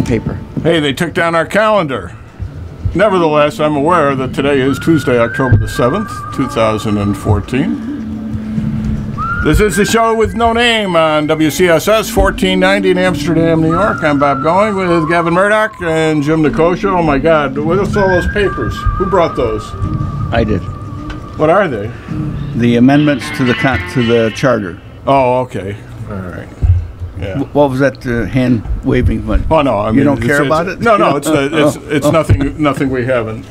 paper. Hey, they took down our calendar. Nevertheless, I'm aware that today is Tuesday, October the 7th, 2014. This is the show with no name on WCSS 1490 in Amsterdam, New York. I'm Bob Going with Gavin Murdoch and Jim Nicosio. Oh my God, what's all those papers? Who brought those? I did. What are they? The amendments to the charter. Oh, okay. All right. Yeah. What was that hand waving one? Oh no, I mean, you don't care about it? No, it's nothing we haven't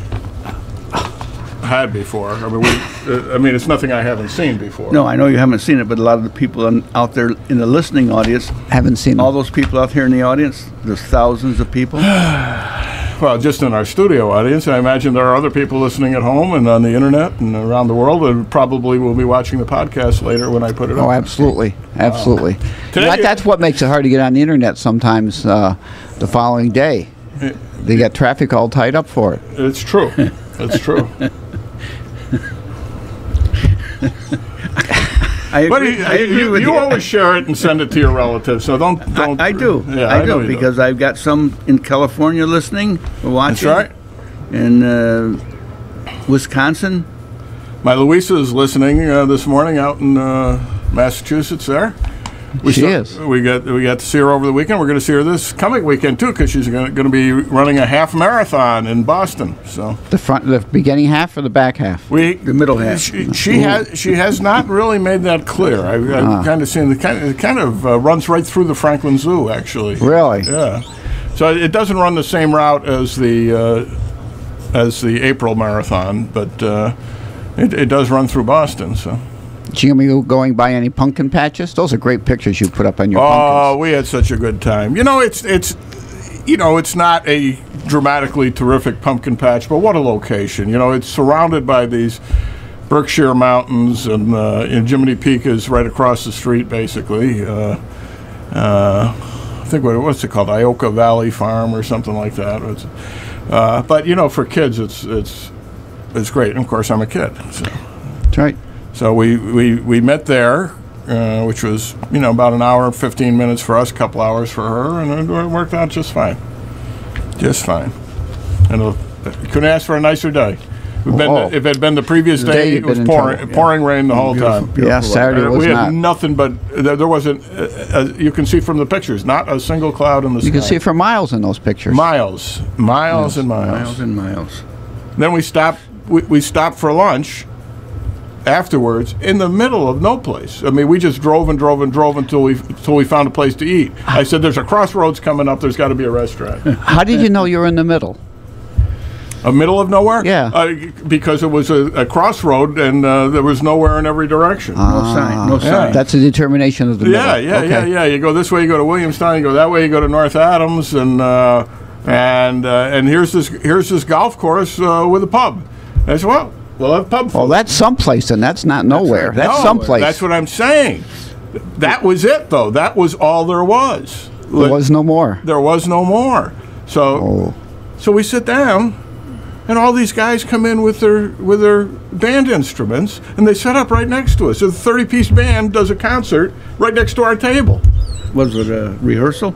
had before. I mean, it's nothing I haven't seen before. No, I know you haven't seen it, but a lot of the people out there in the listening audience haven't seen all it. those people out here in the audience. There's thousands of people. Well, just in our studio audience, I imagine there are other people listening at home and on the internet and around the world, and probably will be watching the podcast later when I put it up. Oh, absolutely, absolutely. Today, That's what makes it hard to get on the internet sometimes. The following day, they get traffic all tied up for it. It's true. It's true. I agree with you. You always share it and send it to your relatives, so don't. I do. Yeah, I do because I've got some in California listening, watching. That's right. In Wisconsin. My Louisa is listening this morning out in Massachusetts. There. She is. We got to see her over the weekend. We're going to see her this coming weekend too, because she's going to be running a half marathon in Boston. So the beginning half or the back half? The middle half. She has not really made that clear. I've kind of seen it kind of runs right through the Franklin Zoo, actually. Really? Yeah. So it doesn't run the same route as the April marathon, but it does run through Boston. So. Jimmy, you going by any pumpkin patches? Those are great pictures you put up on your pumpkins. Oh, we had such a good time. It's not a dramatically terrific pumpkin patch, but what a location. It's surrounded by these Berkshire Mountains, and Jiminy Peak is right across the street, basically. I think what's it called, Ioka Valley Farm or something like that. But for kids, it's great. And of course, I'm a kid. So. That's right. So we met there, which was about an hour and 15 minutes for us, a couple hours for her, and it worked out just fine. Just fine. And couldn't ask for a nicer day. If it had been the previous day, it was pouring rain the whole time. Yeah, Saturday was we not. had nothing but there wasn't. You can see from the pictures, not a single cloud in the sky. You can see for miles in those pictures. Miles and miles. Miles and miles. Then we stopped. We stopped for lunch. Afterwards, in the middle of no place. I mean, we just drove until we found a place to eat. I said, "There's a crossroads coming up. There's got to be a restaurant." How did you know you were in the middle? A middle of nowhere? Yeah. Because it was a crossroad, and there was nowhere in every direction. No sign. That's a determination of the middle. Yeah. You go this way, you go to Williamstown. You go that way, you go to North Adams, and here's this golf course with a pub. I said, well. We'll have pub food. Well, that's someplace, and that's not nowhere. That's someplace. That's what I'm saying. That was it, though. That was all there was. There was no more. There was no more. So we sit down, and all these guys come in with their band instruments, and they set up right next to us. So the 30-piece band does a concert right next to our table. Was it a rehearsal?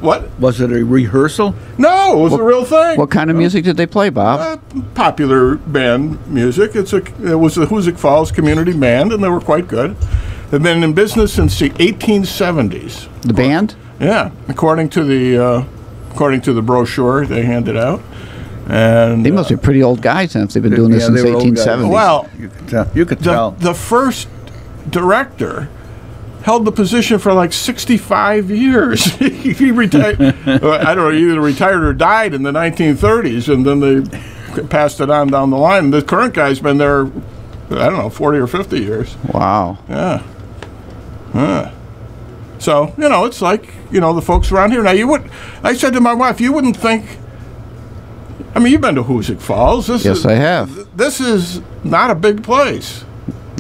What? Was it a rehearsal? No, it was a real thing. What kind of music did they play, Bob? Popular band music. It was the Hoosick Falls Community Band, and they were quite good. They've been in business since the 1870s. The band? Yeah, according to the brochure they handed out. And they must be pretty old guys then if they've been doing this since 1870s. Well, you could tell. The first director held the position for like 65 years. He retired. I don't know, either retired or died in the 1930s, and then they passed it on down the line. The current guy's been there, I don't know, 40 or 50 years. Wow. Yeah. So, it's like, the folks around here. Now, I said to my wife, you wouldn't think, I mean, you've been to Hoosick Falls. Yes, I have. This is not a big place.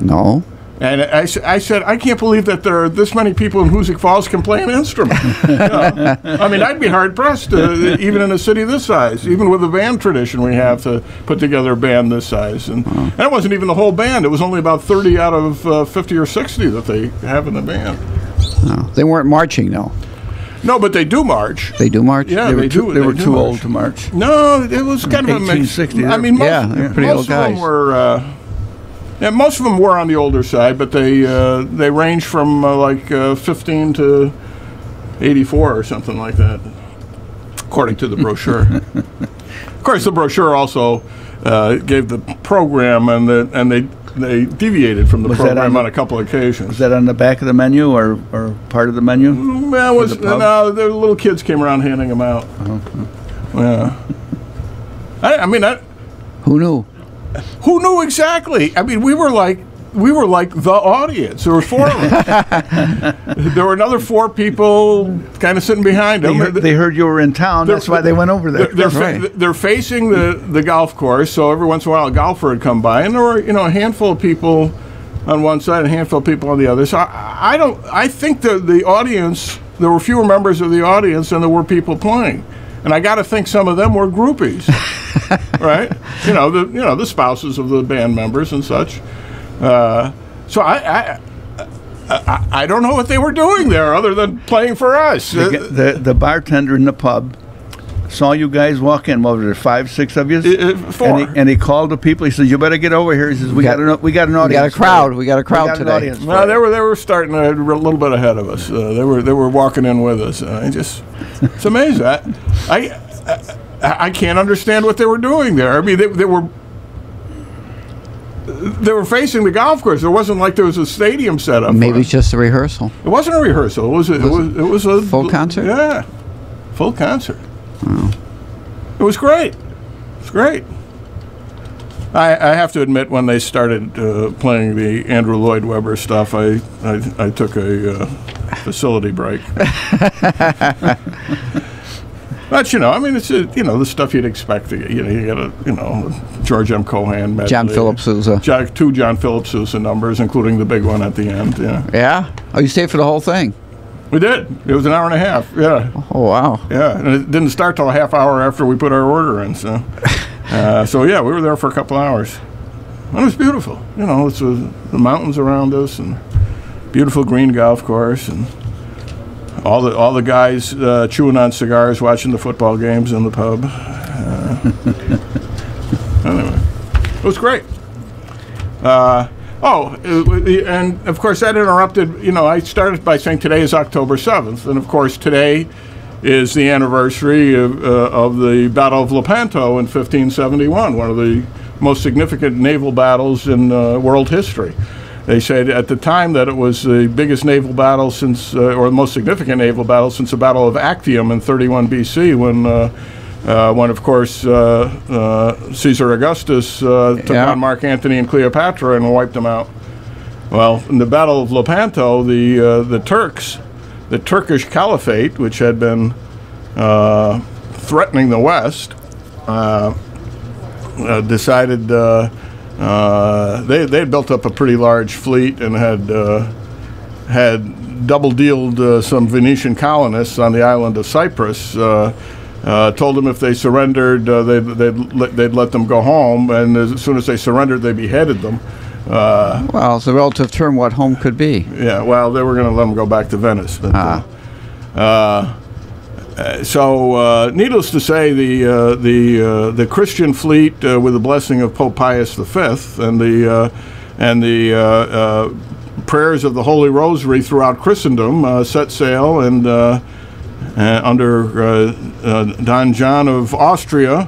No. And I said, I can't believe that there are this many people in Hoosick Falls can play an instrument. I mean, I'd be hard-pressed, even in a city this size, even with the band tradition we have to put together a band this size. And it wasn't even the whole band. It was only about 30 out of 50 or 60 that they have in the band. No, they weren't marching, no. No, but they do march. They do march? Yeah, They were do. They were do too march. old to march. No, it was kind of a mix. 1860. I mean, they're pretty old most of guys. them were. Yeah, most of them were on the older side, but they range from 15 to 84 or something like that, according to the brochure. Of course, the brochure also gave the program, and they deviated from the Was that program on on a couple of occasions. Was that on the back of the menu or part of the menu? Well, the pub? no, the little kids came around handing them out. Yeah. I mean, Who knew? who knew exactly? I mean, we were like the audience. There were 4 of us. There were another 4 people kind of sitting behind them. They heard you were in town. That's why they went over there. They're facing the golf course, so every once in a while a golfer would come by, and there were a handful of people on one side and a handful of people on the other. So I think the audience, there were fewer members of the audience than there were people playing. And I got to think some of them were groupies, right? The spouses of the band members and such. So I don't know what they were doing there other than playing for us. The bartender in the pub saw you guys walk in. What was there, 5, 6 of you? 4. And he called the people. He said, "You better get over here." He says, "We got an audience. We got a crowd. We got a crowd an today. audience for No, you." they were starting a little bit ahead of us. They were walking in with us. It's amazing. I can't understand what they were doing there. I mean, they were facing the golf course. It wasn't like there was a stadium set up. Maybe it's just a rehearsal. It wasn't a rehearsal. It was a full concert? Yeah, full concert. It was great. It's great. I have to admit, when they started playing the Andrew Lloyd Webber stuff, I took a facility break. But I mean, it's the stuff you'd expect. You got a George M. Cohan medley. John Philip Sousa. 2 John Philip Sousa numbers, including the big one at the end. Yeah. Yeah? Oh, you stayed for the whole thing? We did. It was an hour and a half. Yeah. Oh, wow. Yeah, and it didn't start till a half hour after we put our order in. So, yeah, we were there for a couple hours. And it was beautiful. It's the mountains around us and beautiful green golf course and all the guys chewing on cigars, watching the football games in the pub. Anyway, it was great. And of course that interrupted. I started by saying today is October 7th, and of course today is the anniversary of the Battle of Lepanto in 1571, one of the most significant naval battles in world history. They said at the time that it was the biggest naval battle since, or the most significant naval battle since the Battle of Actium in 31 BC, when of course Caesar Augustus took on Mark Antony and Cleopatra and wiped them out. Well, in the Battle of Lepanto, the Turks, the Turkish Caliphate, which had been threatening the West, decided they had built up a pretty large fleet and had double-dealed some Venetian colonists on the island of Cyprus. Told them if they surrendered, they'd let them go home, and as soon as they surrendered, they beheaded them. Well, it's a relative term what home could be. Yeah, well, they were going to let them go back to Venice. But, so, needless to say, the Christian fleet, with the blessing of Pope Pius V and the prayers of the Holy Rosary throughout Christendom, set sail and under Don John of Austria,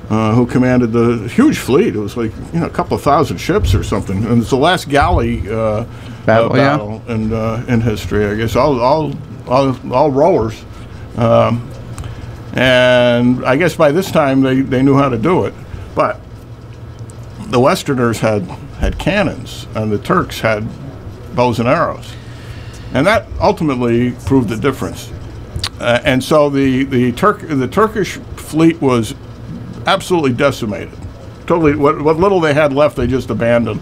who commanded the huge fleet. It was like a couple of thousand ships or something, and it's the last galley battle in history, I guess. All rowers. And I guess by this time they knew how to do it, but the Westerners had cannons and the Turks had bows and arrows, and that ultimately proved the difference. And so the Turkish fleet was absolutely decimated. Totally, what little they had left, they just abandoned.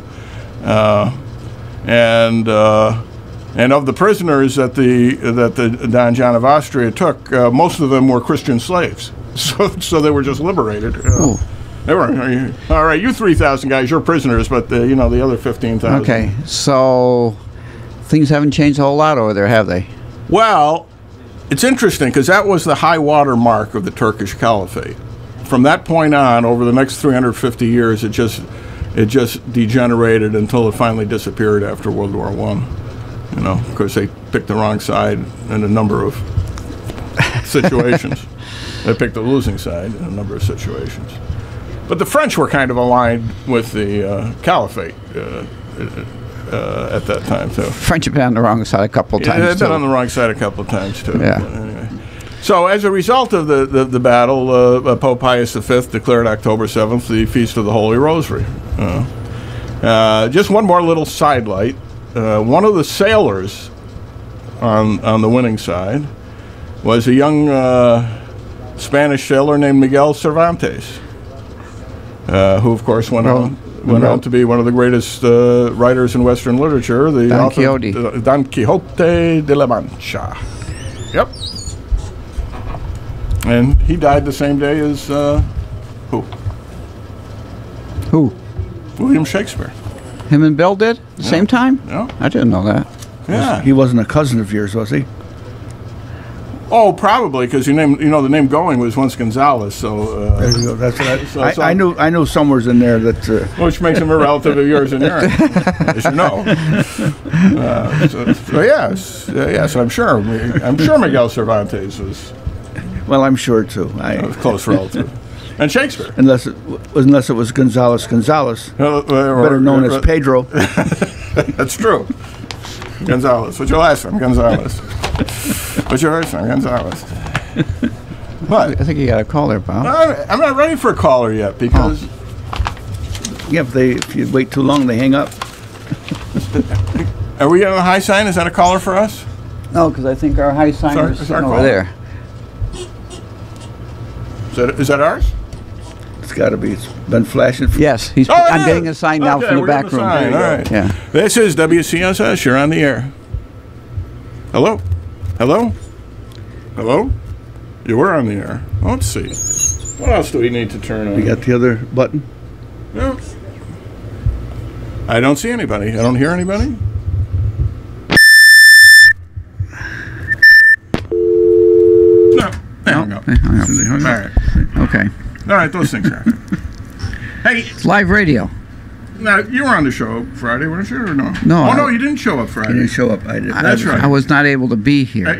And of the prisoners that the Don John of Austria took, most of them were Christian slaves. So they were just liberated. They were all right. You 3,000 guys, you're prisoners, but the other 15,000. Okay, so things haven't changed a whole lot over there, have they? Well, it's interesting because that was the high water mark of the Turkish Caliphate. From that point on, over the next 350 years, it just degenerated until it finally disappeared after World War I. You know, because they picked the wrong side in a number of situations. They picked the losing side in a number of situations. But the French were kind of aligned with the Caliphate at that time, too. French have been on the wrong side a couple of times, they've been on the wrong side a couple of times, too. Yeah. But anyway. So as a result of the battle, Pope Pius V declared October 7th the Feast of the Holy Rosary. Just one more little sidelight. One of the sailors on the winning side was a young Spanish sailor named Miguel Cervantes, who, of course, went on to be one of the greatest writers in Western literature, the Don author Quixote. of Don Quixote de la Mancha. Yep. And he died the same day as who? Who? William Shakespeare. Him and Bill did? The same time? Yeah. I didn't know that. Yeah. He wasn't a cousin of yours, was he? Oh, probably, because the name going was once Gonzalez, so... There you go. That's what So- I knew somewhere's in there that... which makes him a relative of yours and yours, as you know. So yes, I'm sure Miguel Cervantes was well, I'm sure, too. a close relative. And Shakespeare. Unless it was Gonzalez, better known as Pedro. That's true. Gonzalez. What's your last name? Gonzalez. What's your first name? Gonzalez. What? I think you got a caller, Bob. I'm not ready for a caller yet because... Yeah, if you wait too long, they hang up. Are we getting a high sign? Is that a caller for us? No, because I think our high sign is our over caller. there. Is that ours? It's got to be. It's been flashing. Yes, Oh, I'm it getting is. a sign now Okay, from the we're back getting room. a sign. There you All go. right. Yeah. This is WCSS. You're on the air. Hello? Hello? Hello? You were on the air. Let's see. What else do we need to turn on? You got the other button? No. I don't see anybody. I don't hear anybody. No. They hung up. They hung up. They hung All up. right. Okay. All right, those things happen. Hey, It's live radio. now, you were on the show Friday, weren't you, or no? No, Oh, I- no, you didn't show up He Friday. didn't show up. I did. That's right. I was not able to be here,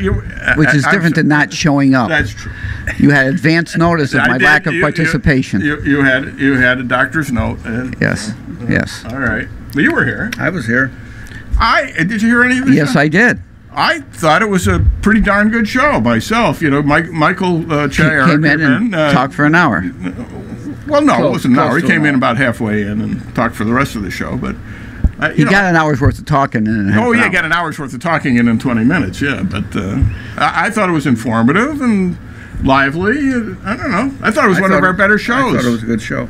which is I'm different so- than not showing up. That's true. You had advance notice of I my did. lack of participation. You had a doctor's note. Yes. Yes. All right. But you were here. I was here. Did you hear any of this? Yes, I did. I thought it was a pretty darn good show myself. You know, Michael Chair Came in and talked for an hour. Well, no, it Close- wasn't an hour. close He to came an in hour. about halfway in and talked for the rest of the show. But He got an hour's worth of talking in a half Oh, an yeah, hour. got an hour's worth of talking in 20 minutes, yeah. But I thought it was informative and lively. I don't know. I thought it was one of our better I shows. thought it was a good show.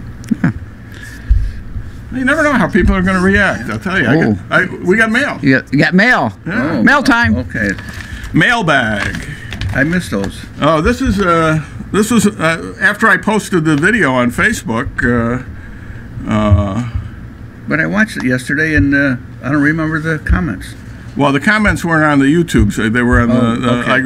You never know how people are going to react. I'll tell you. We got mail. You got mail. Yeah. Mail time. Okay. Mailbag. I missed those. Oh, this was after I posted the video on Facebook. But I watched it yesterday, and I don't remember the comments. Well, the comments weren't on the YouTube. So they were on okay.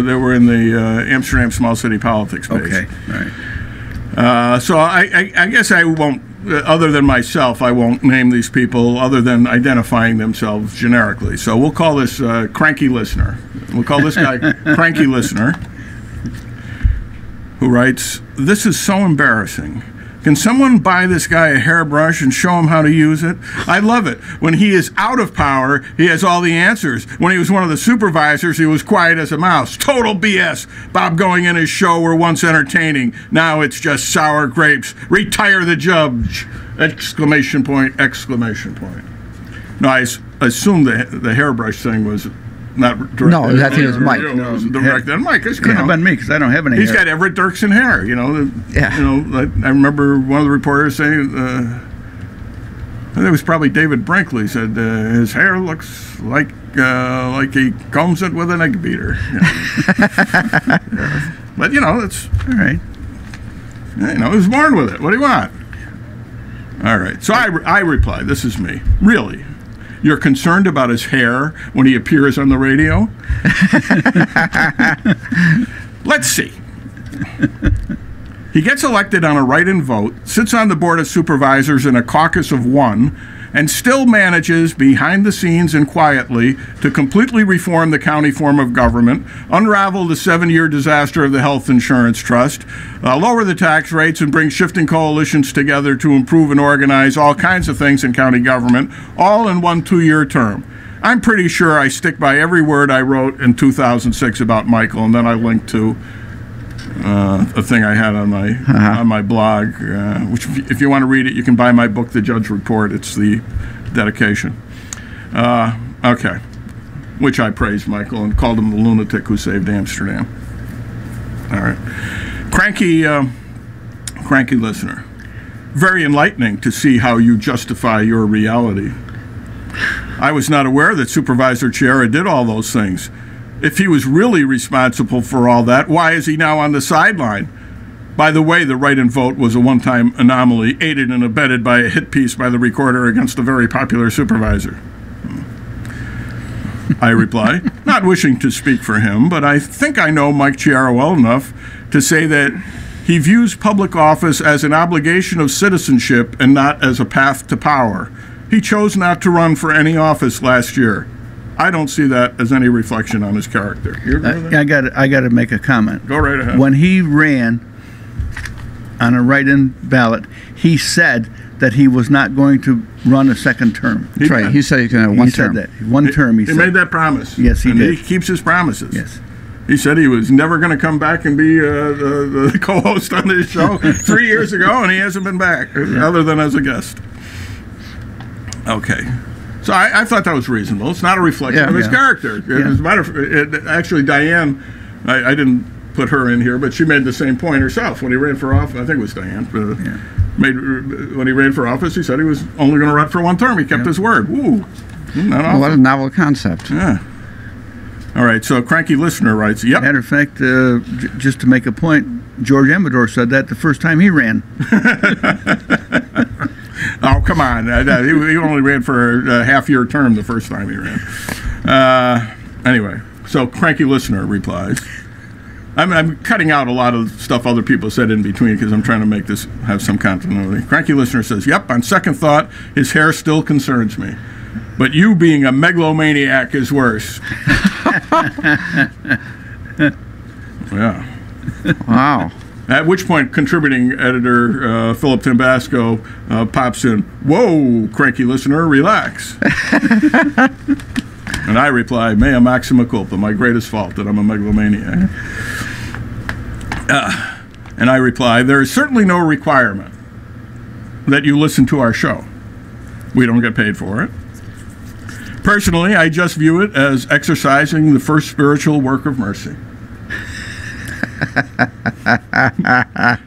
they were in the Amsterdam Small City Politics page. Okay. All right. So I guess I won't. Other than myself, I won't name these people other than identifying themselves generically. So we'll call this Cranky Listener. We'll call this guy Cranky Listener, who writes, "This is so embarrassing. Can someone buy this guy a hairbrush and show him how to use it? I love it. When he is out of power, he has all the answers. When he was one of the supervisors, he was quiet as a mouse. Total BS. Bob Going and his show were once entertaining. Now it's just sour grapes. Retire the judge! Exclamation point, exclamation point." No, I assume the hairbrush thing was not directed. No, I think it was Mike. It was directed at Mike. Could have been me because I don't have any He's hair. got Everett Dirksen hair, you know. Yeah. You know, I remember one of the reporters saying, I think it was probably David Brinkley, said his hair looks like he combs it with an egg beater. You know. Yeah. But you know, it's All right. you know, he was born with it. What do you want? All right. So I replied, "This is me, really. you're concerned about his hair when he appears on the radio? Let's see. He gets elected on a write-in vote, sits on the Board of Supervisors in a caucus of one, and still manages, behind the scenes and quietly, to completely reform the county form of government, unravel the 7-year disaster of the health insurance trust, lower the tax rates, and bring shifting coalitions together to improve and organize all kinds of things in county government, all in one 2-year term. I'm pretty sure I stick by every word I wrote in 2006 about Michael, and then I linked to a thing I had on my blog, which if you want to read it, you can buy my book, The Judge Report. It's the dedication. Okay. Which I praised Michael and called him the lunatic who saved Amsterdam. All right. Cranky listener. Very enlightening to see how you justify your reality. I was not aware that Supervisor Chiara did all those things. If he was really responsible for all that, why is he now on the sideline? By the way, the write-in vote was a one-time anomaly, aided and abetted by a hit piece by the Recorder against a very popular supervisor. I reply, not wishing to speak for him, but I think I know Mike Chiara well enough to say that he views public office as an obligation of citizenship and not as a path to power. He chose not to run for any office last year. I don't see that as any reflection on his character. You agree with that? I got to make a comment. Go right ahead. When he ran on a write-in ballot, he said that he was not going to run a second term. That's right. He said he's going to have one term. He said that. One term, he said. He made that promise. Yes, he did. He keeps his promises. Yes. He said he was never going to come back and be the co-host on this show 3 years ago, and he hasn't been back, other than as a guest. Okay. So I thought that was reasonable. It's not a reflection of his character. As a matter of fact, actually, Diane, I didn't put her in here, but she made the same point herself when he ran for office. I think it was Diane. When he ran for office, he said he was only going to run for one term. He kept his word. Woo. Well, what a novel concept. Yeah. All right. So Cranky Listener writes, yep. Matter of fact, just to make a point, George Amador said that the first time he ran. Oh, come on. He only ran for a half-year term the first time he ran. Anyway, so Cranky Listener replies. I'm cutting out a lot of stuff other people said in between because I'm trying to make this have some continuity. Cranky Listener says, yep, on second thought, his hair still concerns me. But you being a megalomaniac is worse. Yeah. Wow. At which point, contributing editor Philip Tambasco pops in, whoa, Cranky Listener, relax. And I reply, mea maxima culpa, my greatest fault that I'm a megalomaniac. And I reply, there is certainly no requirement that you listen to our show. We don't get paid for it. Personally, I just view it as exercising the first spiritual work of mercy.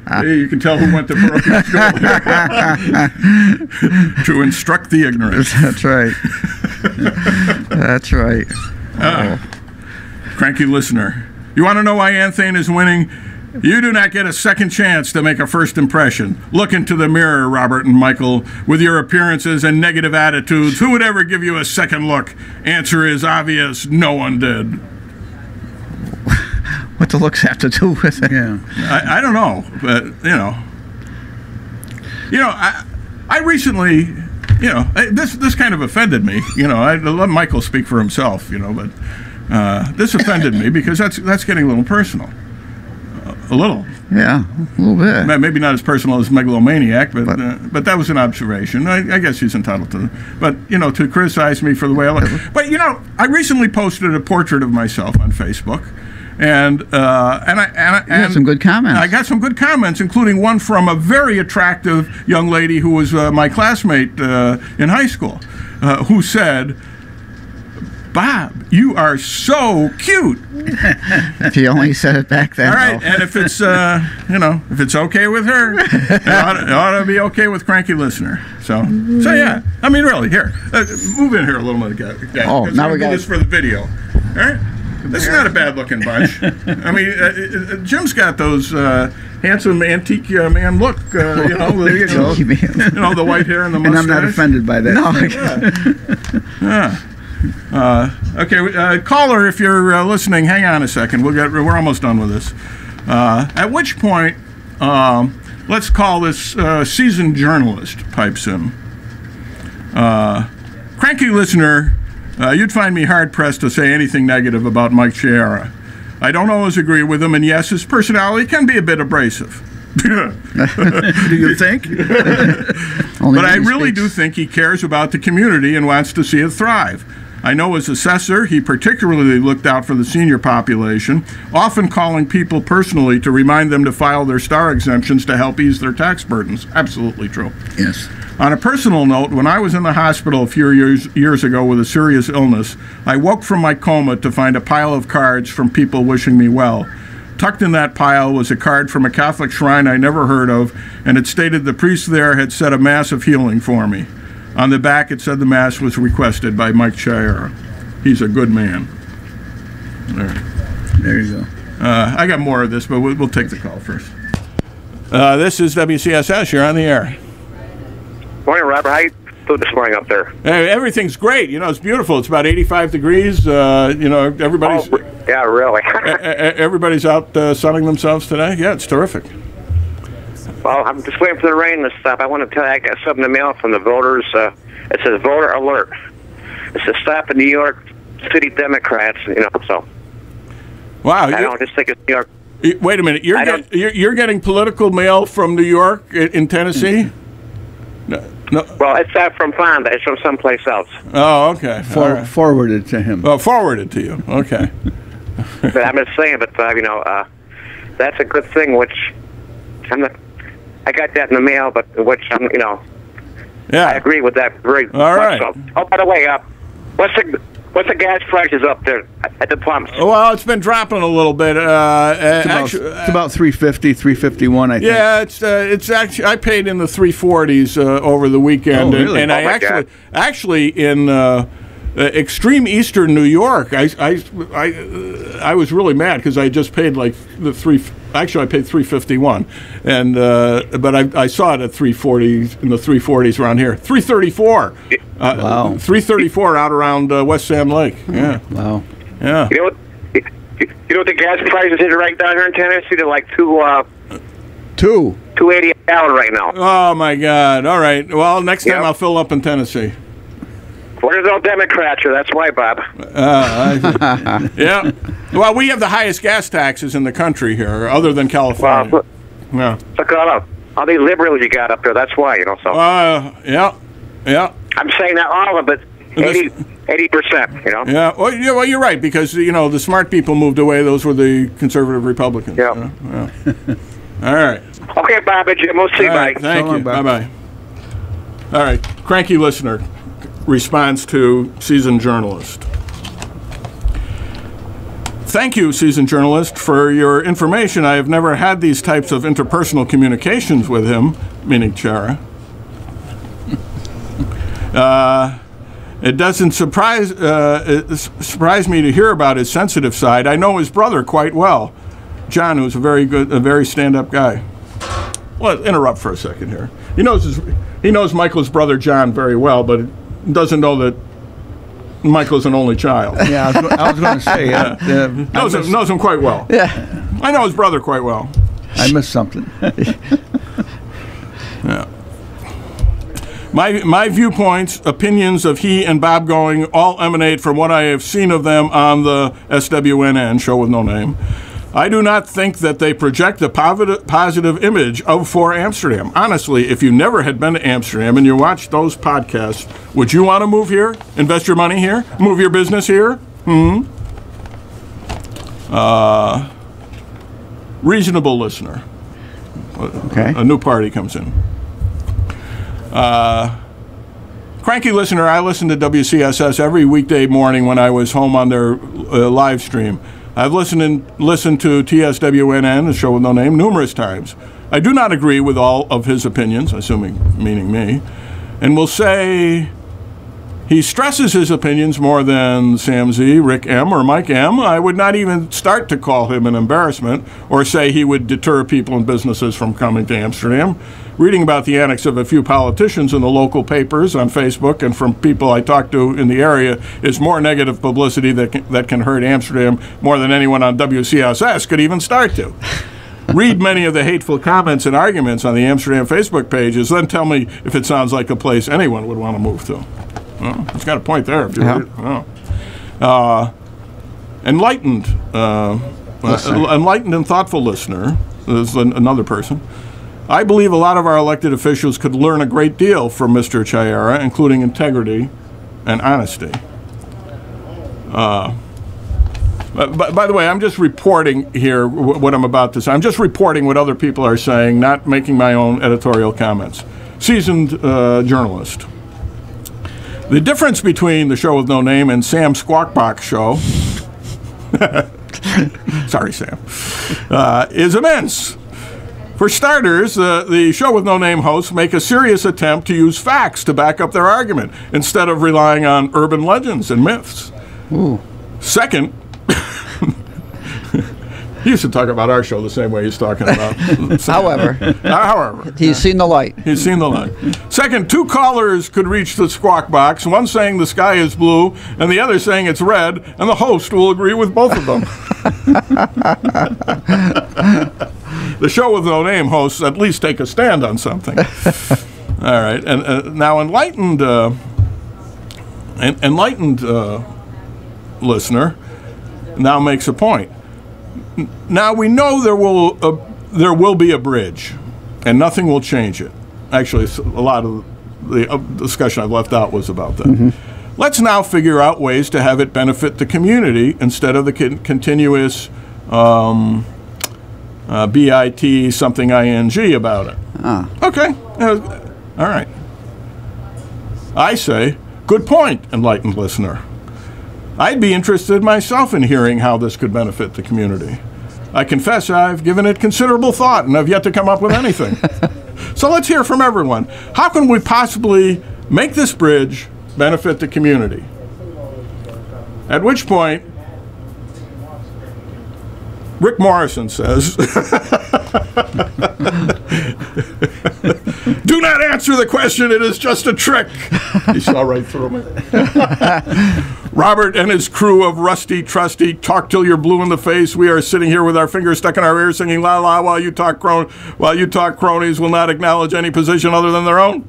Hey, you can tell who went to parochial school. To instruct the ignorant. That's right. That's right. Cranky Listener. You want to know why Anthane is winning? You do not get a second chance to make a first impression. Look into the mirror, Robert and Michael. With your appearances and negative attitudes, who would ever give you a second look? Answer is obvious. No one did. What the looks have to do with it? Yeah. I don't know, but I recently, this kind of offended me. I let Michael speak for himself, but this offended me because that's getting a little personal. A little. Yeah, a little bit. Maybe not as personal as megalomaniac, but that was an observation. I guess he's entitled to. But to criticize me for the way I look. But I recently posted a portrait of myself on Facebook. And I got some good comments. I got some good comments, including one from a very attractive young lady who was my classmate in high school, who said, "Bob, you are so cute." If you only said it back then. All right, and if it's if it's okay with her, it ought to be okay with Cranky Listener. So yeah. I mean, really, here, move in here a little bit, guys. Oh, now we got this for the video. All right. This is not a bad-looking bunch. I mean, Jim's got those handsome antique man look. You know, There you go. you know, the white hair and the And mustache. I'm not offended by that. Okay, caller, if you're listening, hang on a second. We're almost done with this. At which point, let's call this seasoned journalist pipes in. Cranky listener, you'd find me hard-pressed to say anything negative about Mike Chiara. I don't always agree with him, and yes, his personality can be a bit abrasive. Do you think? But I really do think he cares about the community and wants to see it thrive. I know as assessor, he particularly looked out for the senior population, often calling people personally to remind them to file their star exemptions to help ease their tax burdens. Absolutely true. Yes. On a personal note, when I was in the hospital a few years ago with a serious illness, I woke from my coma to find a pile of cards from people wishing me well. Tucked in that pile was a card from a Catholic shrine I never heard of, and it stated the priest there had said a mass of healing for me. On the back, it said the mass was requested by Mike Chiara. He's a good man. There you go. I got more of this, but we'll take the call first. This is WCSS. You're on the air. Morning, Robert. How you doing this morning up there? Hey, everything's great. You know, it's beautiful. It's about 85 degrees. You know, everybody's Yeah, really. everybody's out sunning themselves today. Yeah, it's terrific. Well, I'm just waiting for the rain to stop. I want to tell you I got something in the mail from the voters. It says voter alert. It's to stop the New York City Democrats, you know, so. Wow. I don't just think it's New York. Wait a minute. You're getting political mail from New York in Tennessee? No. Well, it's not from Fonda. It's from someplace else. Oh, okay. All right. Forwarded to him. Oh, forwarded to you. Okay. But I'm just saying, but, you know, that's a good thing, which I'm not. I got that in the mail, but which I'm, you know, Yeah. I agree with that very All much right. so. Oh, by the way, what's the gas prices up there at the pumps? Well, it's been dropping a little bit. It's about 350, 351, I think. Yeah, it's actually I paid in the 340s over the weekend, Oh, really? and I my actually in extreme eastern New York, I was really mad because I just paid like the three. Actually, I paid 351, and but I saw it at 340 in the 340s around here. 334. Wow. 334 out around West Sand Lake. Yeah. Wow. Yeah. You know what? You know what the gas prices is right down here in Tennessee? They're like $2.80 a gallon right now. Oh my God! All right. Well, next time Yep. I'll fill up in Tennessee. Well, there's no Democrats here. That's why, Bob. Yeah. Well, we have the highest gas taxes in the country here, other than California. Yeah. Look at all these liberals you got up there. That's why, you know. So Yeah. Yeah. I'm saying that all of it, 80%. You know. Yeah. Well, you're right because you know the smart people moved away. Those were the conservative Republicans. Yeah. You know? Yeah. All right. Okay, Bob and Jim. We'll see. All right. Bye. Thank So you. long, Bye Bob. bye. All right. Cranky listener responds to seasoned journalist. Thank you, seasoned journalist, for your information. I have never had these types of interpersonal communications with him, meaning Chiara. It doesn't surprise me to hear about his sensitive side. I know his brother quite well, John, who's a very stand-up guy. Well, interrupt for a second here. He knows Michael's brother John very well, but doesn't know that Michael's an only child. Yeah, I was going to say. Knows him quite well. Yeah. I know his brother quite well. I missed something. Yeah. My viewpoints, opinions of he and Bob Going all emanate from what I have seen of them on the SWNN, show with no name. I do not think that they project a positive image of for Amsterdam. Honestly, if you never had been to Amsterdam and you watched those podcasts, would you want to move here, invest your money here, move your business here? Reasonable listener. Okay. A new party comes in. Cranky listener, I listen to WCSS every weekday morning when I was home on their live stream. I've listened to TSWNN, a show with no name, numerous times. I do not agree with all of his opinions, meaning me, and will say He stresses his opinions more than Sam Z, Rick M, or Mike M. I would not even start to call him an embarrassment or say he would deter people and businesses from coming to Amsterdam. Reading about the antics of a few politicians in the local papers on Facebook and from people I talk to in the area is more negative publicity that can hurt Amsterdam more than anyone on WCSS could even start to. Read many of the hateful comments and arguments on the Amsterdam Facebook pages, then tell me if it sounds like a place anyone would want to move to. Well, he's got a point there. If you read it. Enlightened and thoughtful listener is another person. I believe a lot of our elected officials could learn a great deal from Mr. Chayera, including integrity and honesty. By the way, I'm just reporting here what I'm about to say. I'm just reporting what other people are saying, not making my own editorial comments. Seasoned journalist. The difference between the show with no name and Sam Squawkbox show, sorry Sam, is immense. For starters, the show with no name hosts make a serious attempt to use facts to back up their argument instead of relying on urban legends and myths. Ooh. Second, he used to talk about our show the same way he's talking about. However, he's seen the light. He's seen the light. Second, two callers could reach the squawk box, one saying the sky is blue and the other saying it's red, and the host will agree with both of them. The show with no name hosts at least take a stand on something. All right, and now enlightened listener now makes a point. Now we know there will be a bridge, and nothing will change it. Actually, a lot of the discussion I've left out was about that. Mm-hmm. Let's now figure out ways to have it benefit the community instead of the continuous BIT something ING about it. Okay, all right. I say, good point, enlightened listener. I'd be interested myself in hearing how this could benefit the community. I confess I've given it considerable thought and have yet to come up with anything. So let's hear from everyone. How can we possibly make this bridge benefit the community? At which point, Rick Morrison says, do not answer the question, it is just a trick. He saw right through me. Robert and his crew of rusty, trusty, talk till you're blue in the face. We are sitting here with our fingers stuck in our ears singing la la while you talk cronies will not acknowledge any position other than their own.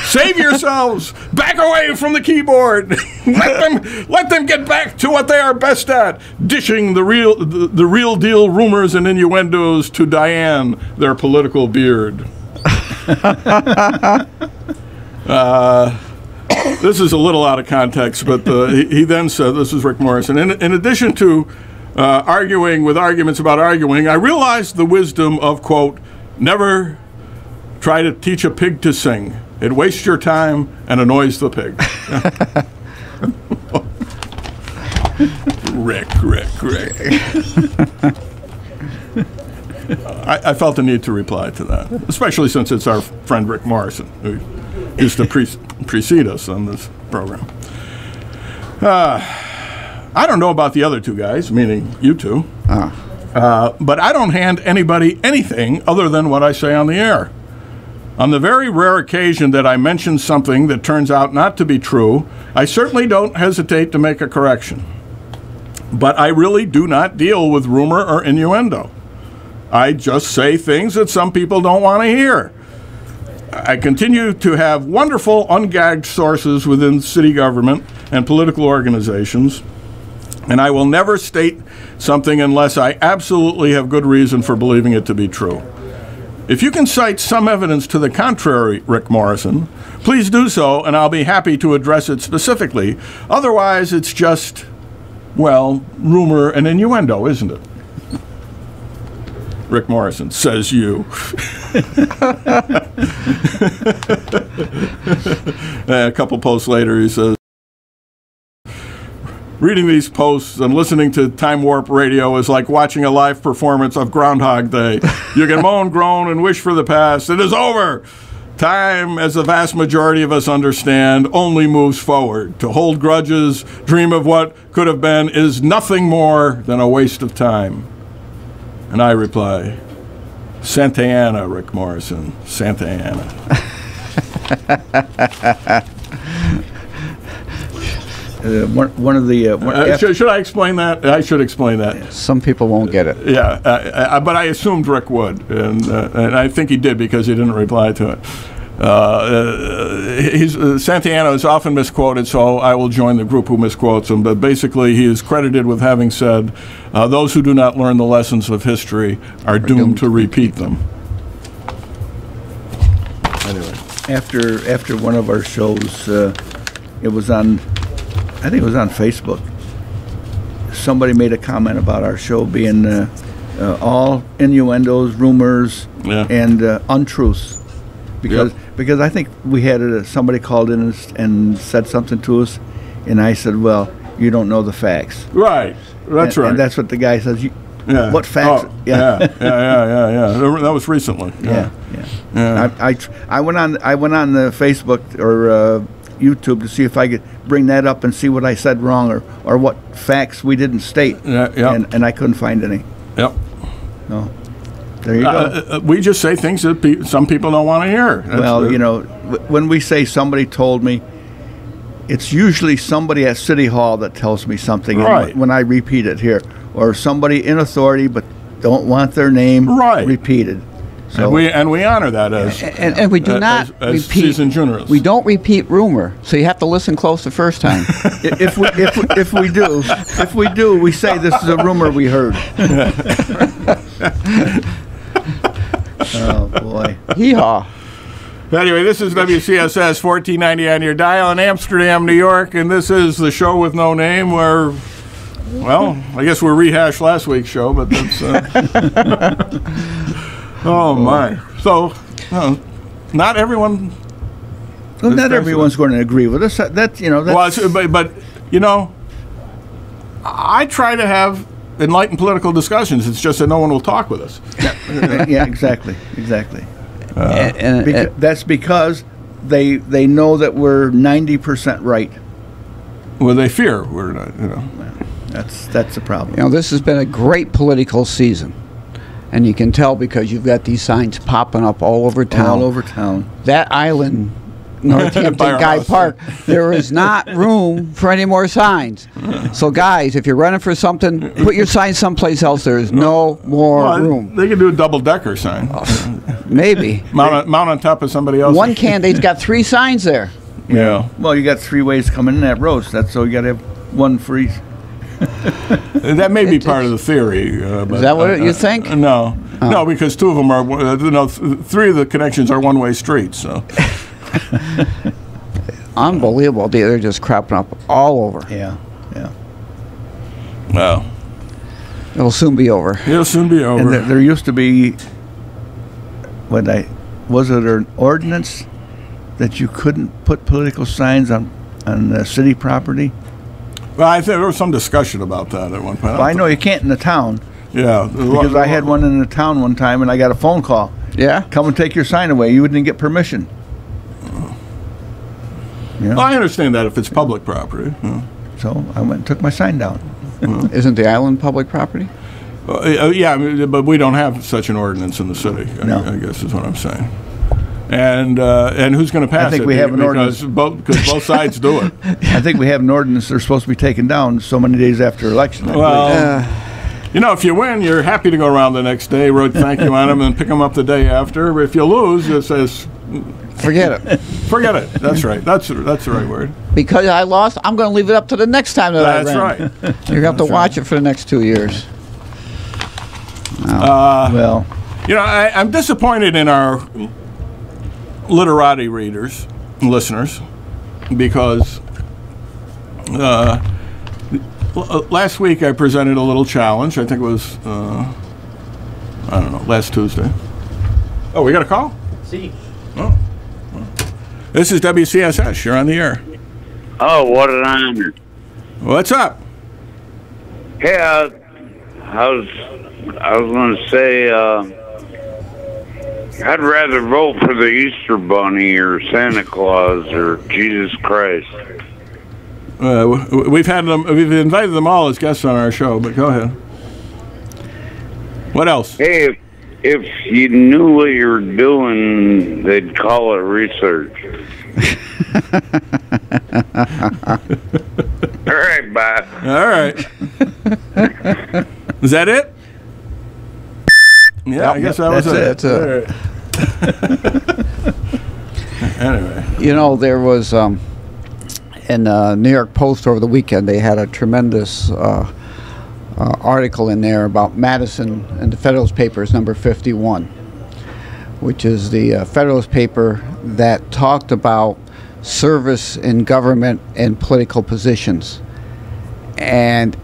Save yourselves! Back away from the keyboard! Let them get back to what they are best at, dishing the real deal rumors and innuendos to Diane, their political beard. This is a little out of context, but he then said, this is Rick Morrison, in addition to arguing with arguments about arguing, I realized the wisdom of, quote, never try to teach a pig to sing. It wastes your time and annoys the pig. Rick. I felt the need to reply to that, especially since it's our friend Rick Morrison, who used to precede us on this program. I don't know about the other two guys, meaning you two, but I don't hand anybody anything other than what I say on the air. On the very rare occasion that I mention something that turns out not to be true, I certainly don't hesitate to make a correction. But I really do not deal with rumor or innuendo. I just say things that some people don't want to hear. I continue to have wonderful ungagged sources within city government and political organizations, and I will never state something unless I absolutely have good reason for believing it to be true. If you can cite some evidence to the contrary, Rick Morrison, please do so, and I'll be happy to address it specifically. Otherwise, it's just, well, rumor and innuendo, isn't it? Rick Morrison, says you. A couple posts later, he says, reading these posts and listening to Time Warp Radio is like watching a live performance of Groundhog Day. You can moan, groan, and wish for the past. It is over. Time, as the vast majority of us understand, only moves forward. To hold grudges, dream of what could have been, is nothing more than a waste of time. And I reply, Santa Ana, Rick Morrison, Santa Ana. One of the should I explain that? I should explain that. Some people won't get it. Yeah, but I assumed Rick would, and I think he did because he didn't reply to it. Santa Ana is often misquoted, so I will join the group who misquotes him. But basically, he is credited with having said, "Those who do not learn the lessons of history are doomed to repeat them." Anyway, after one of our shows, it was on. I think it was on Facebook. Somebody made a comment about our show being all innuendos, rumors, and untruths. Because I think we had somebody called in and said something to us, and I said, "Well, you don't know the facts." Right. That's right. And that's what the guy says. Yeah. What facts? Oh, yeah. That was recently. Yeah. I went on the Facebook or YouTube to see if I could bring that up and see what I said wrong or what facts we didn't state. And I couldn't find any. Yep. No. There you go. We just say things that some people don't want to hear. When we say somebody told me, it's usually somebody at City Hall that tells me something. Right. When I repeat it here, or somebody in authority but don't want their name repeated. So and we honor that as and we do not as repeat seasoned journalists. We don't repeat rumor, so you have to listen close the first time. if we do, we say this is a rumor we heard. Oh boy. Hee-haw. Anyway, this is WCSS 1490 on your dial in Amsterdam, New York, and this is the show with no name where, well, I guess we'll rehash last week's show, but that's... oh, my. So, not everyone... Well, not everyone's going to agree with us. That's... but I try to have enlightened political discussions. It's just that no one will talk with us. Yeah, exactly. That's because they know that we're 90% right. Well, they fear we're not. That's the problem. This has been a great political season, and you can tell because you've got these signs popping up all over town. All over town. That island, Northampton Guy Park, there is not room for any more signs. So, guys, if you're running for something, put your sign someplace else. There is no more room. They could do a double-decker sign. Maybe. Mount on top of somebody else. One candidate's got 3 signs there. Yeah. Well, you got 3 ways coming in that road, so you got to have one for each. That may be part of the theory. But, is that what you think? No. No, because 2 of them are, 3 of the connections are one-way streets, so... Unbelievable. They're just cropping up all over. Yeah. Well, it'll soon be over. It'll soon be over. And there used to be, was it an ordinance that you couldn't put political signs on city property? Well, I think there was some discussion about that at one point. Well, I know you can't in the town. Yeah. Because I had one in the town one time, and I got a phone call. Yeah? Come and take your sign away. You didn't get permission. Well, I understand that if it's public property. So I went and took my sign down. Isn't the island public property? Yeah, but we don't have such an ordinance in the city. No. I guess is what I'm saying. And who's going to pass it? I think we have an ordinance. Because both sides do it. I think we have an ordinance. They're supposed to be taken down so many days after election. Well, if you win, you're happy to go around the next day, write thank you on them, and pick them up the day after. If you lose, it says... Forget it. Forget it. That's right. That's the right word. Because I lost, I'm going to leave it up to the next time that I ran. That's right. You're going to have to watch it for the next 2 years. Well... I'm disappointed in our literati readers, listeners, because last week I presented a little challenge. I think it was, last Tuesday. Oh, we got a call? See. Oh. This is WCSS. You're on the air. Oh, what an honor. What's up? Hey, I was going to say, I'd rather vote for the Easter Bunny or Santa Claus or Jesus Christ. We've invited them all as guests on our show, but go ahead. What else? Hey, if you knew what you were doing, they'd call it research. All right, bye. All right. Is that it? Yeah, I guess that was it. That's it. Anyway. You know, there was in New York Post over the weekend, they had a tremendous article in there about Madison and the Federalist Papers number 51, which is the Federalist paper that talked about service in government and political positions. And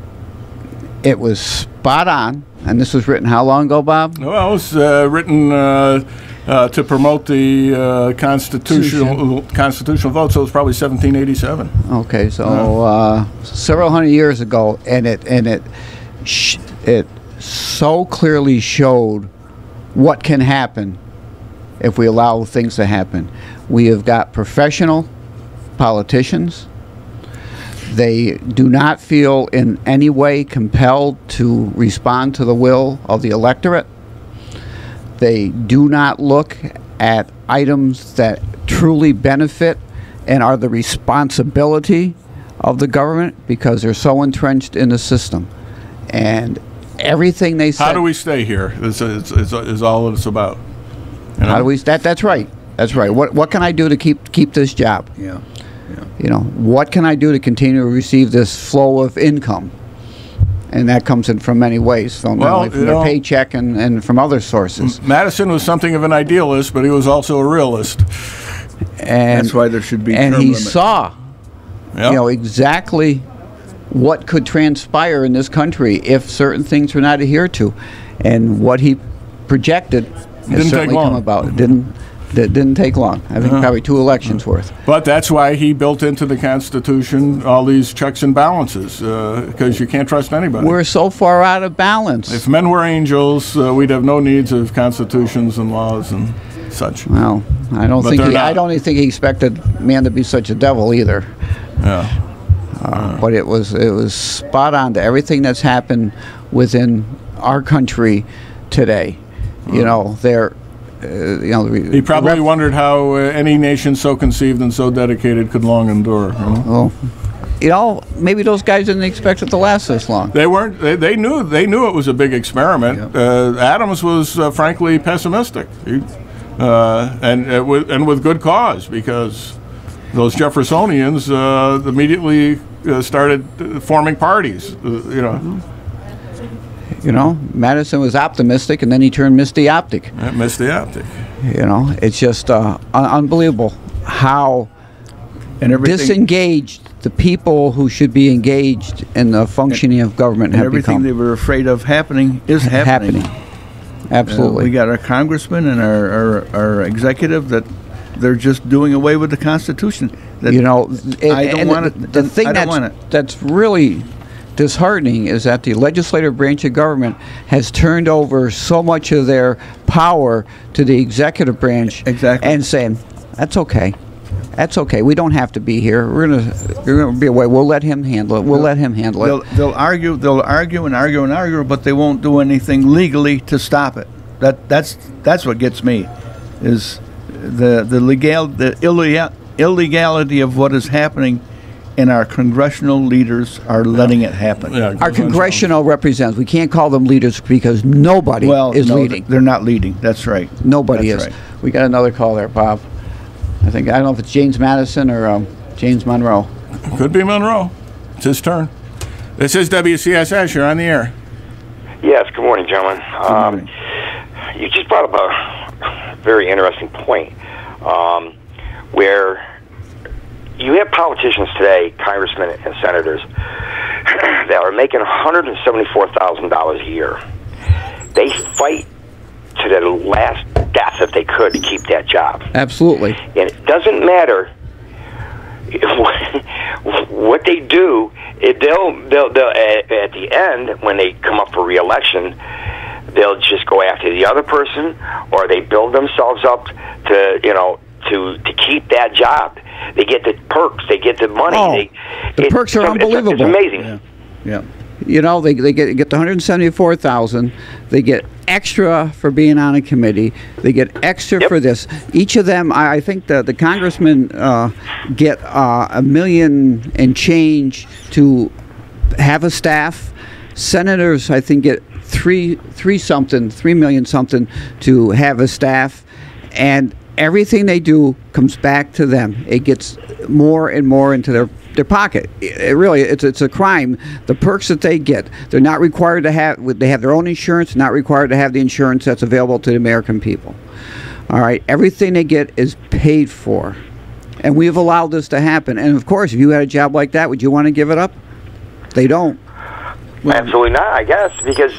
it was spot on. And this was written how long ago, Bob? Well, it was written to promote the constitutional vote, so it was probably 1787. Okay, so several hundred years ago, and it so clearly showed what can happen if we allow things to happen. We have got professional politicians. They do not feel in any way compelled to respond to the will of the electorate. They do not look at items that truly benefit and are the responsibility of the government because they're so entrenched in the system. And everything they say. How do we stay here? Is all that it's about. You know? How do we? That's right. That's right. What can I do to keep this job? Yeah. You know, what can I do to continue to receive this flow of income? And that comes in from many ways, so not only from their paycheck and from other sources. Madison was something of an idealist, but he was also a realist. And that's why there should be and term he limits. saw, you know, exactly what could transpire in this country if certain things were not adhered to, and what he projected has certainly come about. It didn't take long. I think probably 2 elections worth. But that's why he built into the Constitution all these checks and balances, because you can't trust anybody. We're so far out of balance. If men were angels, we'd have no needs of constitutions and laws and such. Well, I don't think he expected man to be such a devil either. Yeah. But it was spot on to everything that's happened within our country today. You know, he probably wondered how any nation so conceived and so dedicated could long endure. You know? Maybe those guys didn't expect it to last this long. They weren't. They knew it was a big experiment. Adams was frankly pessimistic, and with good cause, because those Jeffersonians immediately started forming parties. You know, Madison was optimistic, and then he turned misty-optic. Misty-optic. You know, it's just unbelievable how disengaged the people who should be engaged in the functioning of government have everything become. They were afraid of happening is happening. Absolutely. We got our congressman and our executive that they're just doing away with the Constitution. I don't want it. The thing that's really disheartening is that the legislative branch of government has turned over so much of their power to the executive branch, and saying, "That's okay, we don't have to be here. We're gonna be away. We'll let him handle it. We'll let him handle it." They'll argue and argue, but they won't do anything legally to stop it. That's what gets me, is the illegality of what is happening. And our congressional leaders are letting it happen. Yeah, our congressional representatives, we can't call them leaders because nobody is leading. They're not leading. That's right. Nobody is. Right. We got another call there, Bob. I don't know if it's James Madison or James Monroe. Could be Monroe. It's his turn. This is WCSS. You're on the air. Yes. Good morning, gentlemen. Good morning. You just brought up a very interesting point where you have politicians today, congressmen and senators, that are making $174,000 a year. They fight to the last death if they could to keep that job. Absolutely. And it doesn't matter what they do. They'll at the end, when they come up for re-election, they'll just go after the other person, or they build themselves up to, you know, to keep that job. They get the perks, they get the money. Oh, the perks are unbelievable. It's amazing. Yeah. Yeah. You know, they get the $174,000. They get extra for being on a committee. They get extra for this. Each of them, I think the congressmen get $1 million and change to have a staff. Senators, I think, get $3 million something to have a staff, and everything they do comes back to them. It gets more and more into their pocket. It really, it's a crime. The perks that they get, they're not required to have. They have their own insurance. Not required to have the insurance that's available to the American people. All right, everything they get is paid for, and we've allowed this to happen. And of course, if you had a job like that, would you want to give it up? They don't. Well, absolutely not, I guess, because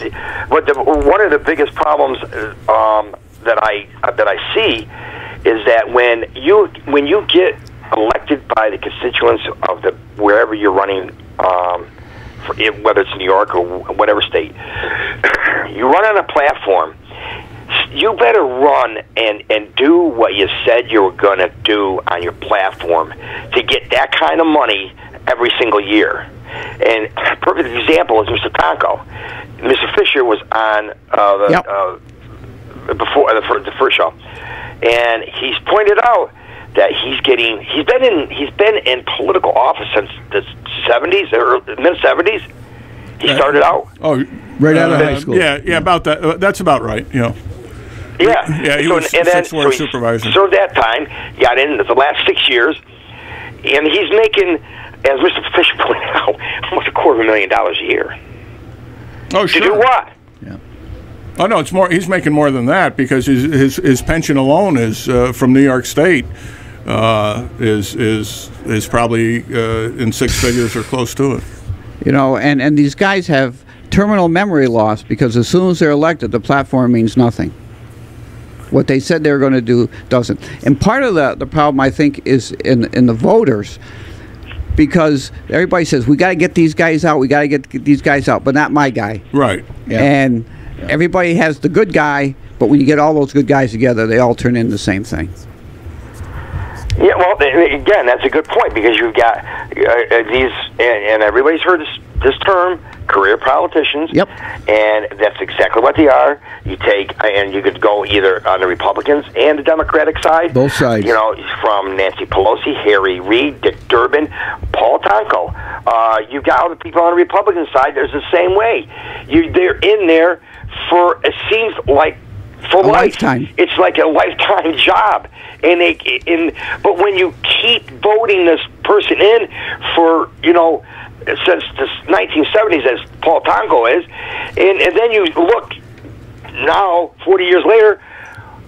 one of the biggest problems that I see is that when you get elected by the constituents of the wherever you're running, whether it's New York or whatever state, you run on a platform. You better run and do what you said you were going to do on your platform to get that kind of money every single year. And a perfect example is Mr. Tonko. Mr. Fisher was on before the first show, and he's pointed out that he's been in political office since the 70s or mid 70s. He started out. Oh, right out of high school. Yeah, about that. That's about right. You know. Yeah. He was sixth-ward supervisor. Served that time. Got in the last 6 years, and he's making, as Mr. Fisher pointed out, almost $250,000 a year. Oh, sure. To do what? Yeah. Oh no, it's more. He's making more than that because his pension alone is from New York State is probably in six figures or close to it. You know, and these guys have terminal memory loss because as soon as they're elected, the platform means nothing. What they said they were going to do doesn't. And part of the problem, I think, is in the voters, because everybody says, we got to get these guys out, we got to get these guys out, but not my guy. Right. Yeah. And everybody has the good guy, but when you get all those good guys together, they all turn into the same thing. Yeah, well, again, that's a good point because you've got these, and everybody's heard this term, career politicians. Yep. And that's exactly what they are. You take, and you could go either on the Republicans and the Democratic side. Both sides. You know, from Nancy Pelosi, Harry Reid, Dick Durbin, Paul Tonko. You've got other people on the Republican side. There's the same way. They're in there for, it seems like, for life. Lifetime. It's like a lifetime job. But when you keep voting this person in for, you know, since the 1970s, as Paul Tonko is, and then you look now, 40 years later,